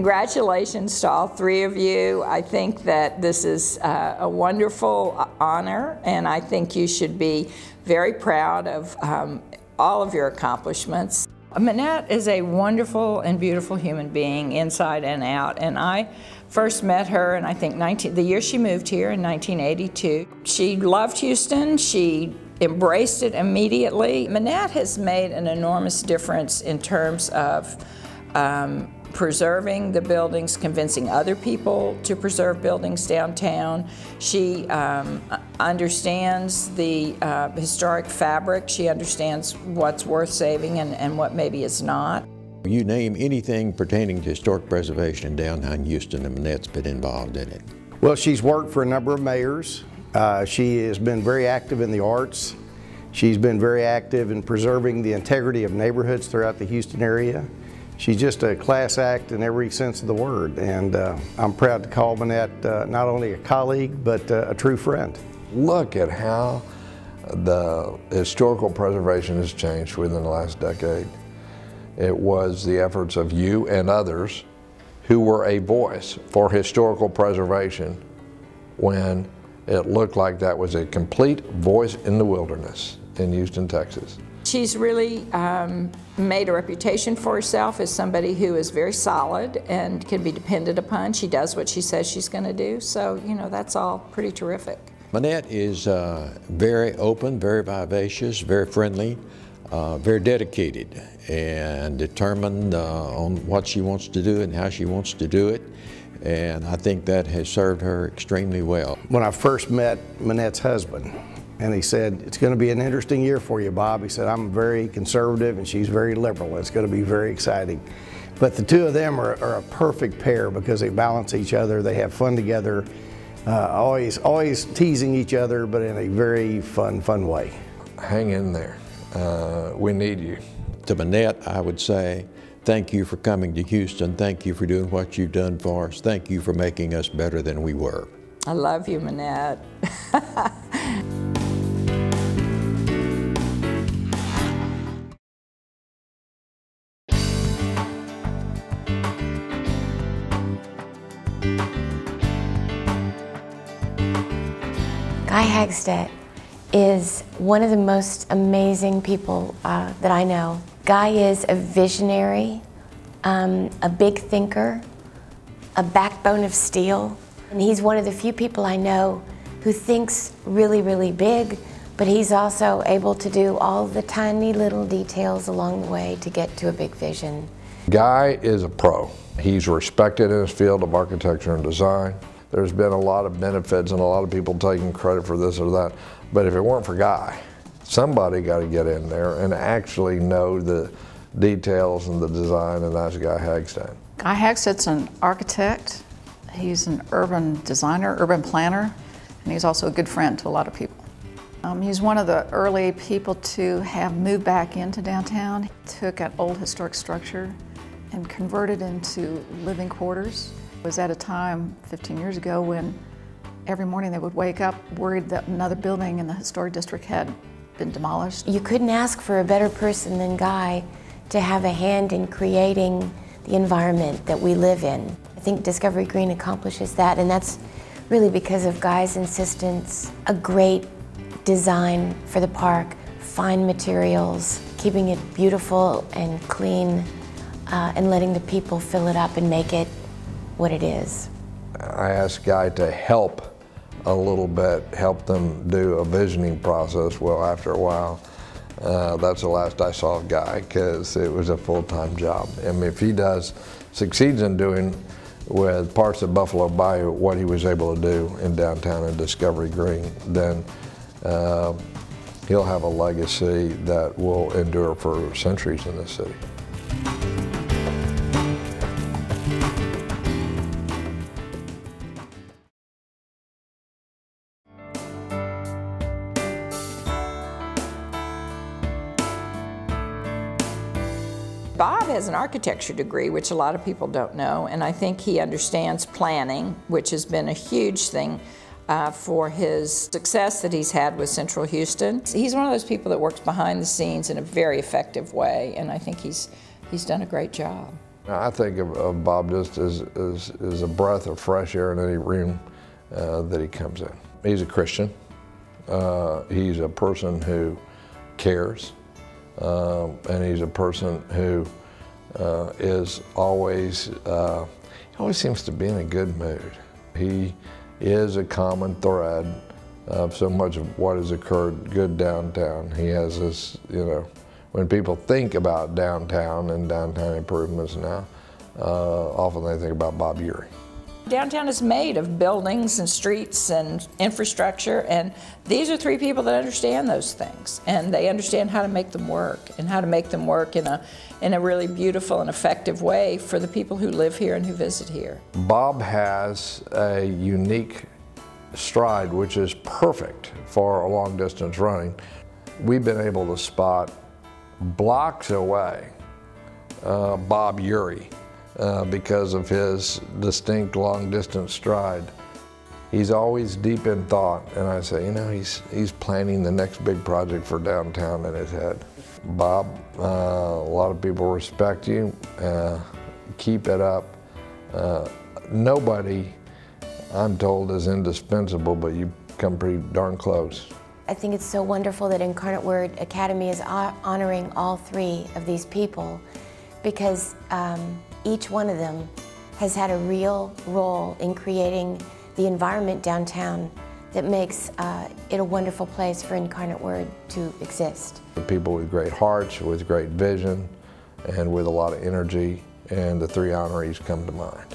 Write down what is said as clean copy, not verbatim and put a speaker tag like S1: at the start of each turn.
S1: Congratulations to all three of you. I think that this is a wonderful honor, and I think you should be very proud of all of your accomplishments. Minnette is a wonderful and beautiful human being, inside and out, and I first met her, and I think the year she moved here in 1982. She loved Houston. She embraced it immediately. Minnette has made an enormous difference in terms of preserving the buildings, convincing other people to preserve buildings downtown. She understands the historic fabric. She understands what's worth saving and what maybe is not.
S2: You name anything pertaining to historic preservation in downtown Houston, and Minnette's been involved in it.
S3: Well, she's worked for a number of mayors. She has been very active in the arts. She's been very active in preserving the integrity of neighborhoods throughout the Houston area. She's just a class act in every sense of the word, and I'm proud to call Minnette not only a colleague, but a true friend.
S4: Look at how the historical preservation has changed within the last decade. It was the efforts of you and others who were a voice for historical preservation when it looked like that was a complete voice in the wilderness in Houston, Texas.
S1: She's really made a reputation for herself as somebody who is very solid and can be depended upon. She does what she says she's going to do, so you know, that's all pretty terrific.
S2: Minnette is very open, very vivacious, very friendly, very dedicated, and determined on what she wants to do and how she wants to do it. And I think that has served her extremely well.
S3: When I first met Minnette's husband, and he said, "It's going to be an interesting year for you, Bob." He said, "I'm very conservative and she's very liberal. It's going to be very exciting." But the two of them are a perfect pair because they balance each other. They have fun together, always teasing each other, but in a very fun way.
S4: Hang in there. We need you.
S2: To Minnette, I would say, thank you for coming to Houston. Thank you for doing what you've done for us. Thank you for making us better than we were.
S1: I love you, Minnette.
S5: Guy Hagstette is one of the most amazing people that I know. Guy is a visionary, a big thinker, a backbone of steel, and he's one of the few people I know who thinks really big, but he's also able to do all the tiny little details along the way to get to a big vision.
S4: Guy is a pro. He's respected in his field of architecture and design. There's been a lot of benefits and a lot of people taking credit for this or that. But if it weren't for Guy, somebody got to get in there and actually know the details and the design, and that's Guy Hagstette.
S6: Guy Hagstette's an architect. He's an urban designer, urban planner, and he's also a good friend to a lot of people. He's one of the early people to have moved back into downtown. He took an old historic structure and converted into living quarters. It was at a time 15 years ago when every morning they would wake up worried that another building in the historic district had been demolished.
S5: You couldn't ask for a better person than Guy to have a hand in creating the environment that we live in. I think Discovery Green accomplishes that, and that's really because of Guy's insistence. A great design for the park, fine materials, keeping it beautiful and clean, and letting the people fill it up and make it what it is.
S4: I asked Guy to help a little bit, help them do a visioning process. Well, after a while, that's the last I saw of Guy, because it was a full-time job. I mean, if he succeeds in doing with parts of Buffalo Bayou what he was able to do in downtown and Discovery Green, then he'll have a legacy that will endure for centuries in this city.
S1: Bob has an architecture degree, which a lot of people don't know, and I think he understands planning, which has been a huge thing for his success that he's had with Central Houston. He's one of those people that works behind the scenes in a very effective way, and I think he's done a great job.
S4: I think of Bob just as a breath of fresh air in any room that he comes in. He's a Christian. He's a person who cares, and he's a person who is always, he always seems to be in a good mood. He is a common thread of so much of what has occurred good downtown. He has this, you know, when people think about downtown and downtown improvements now, often they think about Bob Eury.
S1: Downtown is made of buildings and streets and infrastructure, and these are three people that understand those things, and they understand how to make them work, and how to make them work in a really beautiful and effective way for the people who live here and who visit here.
S4: Bob has a unique stride which is perfect for a long distance running. We've been able to spot blocks away Bob Eury because of his distinct long distance stride. He's always deep in thought, and I say, you know, he's planning the next big project for downtown in his head. Bob, a lot of people respect you. Keep it up. Nobody, I'm told, is indispensable, but you come pretty darn close.
S5: I think it's so wonderful that Incarnate Word Academy is honoring all three of these people, because each one of them has had a real role in creating the environment downtown that makes it a wonderful place for Incarnate Word to exist.
S4: The people with great hearts, with great vision, and with a lot of energy, and the three honorees come to mind.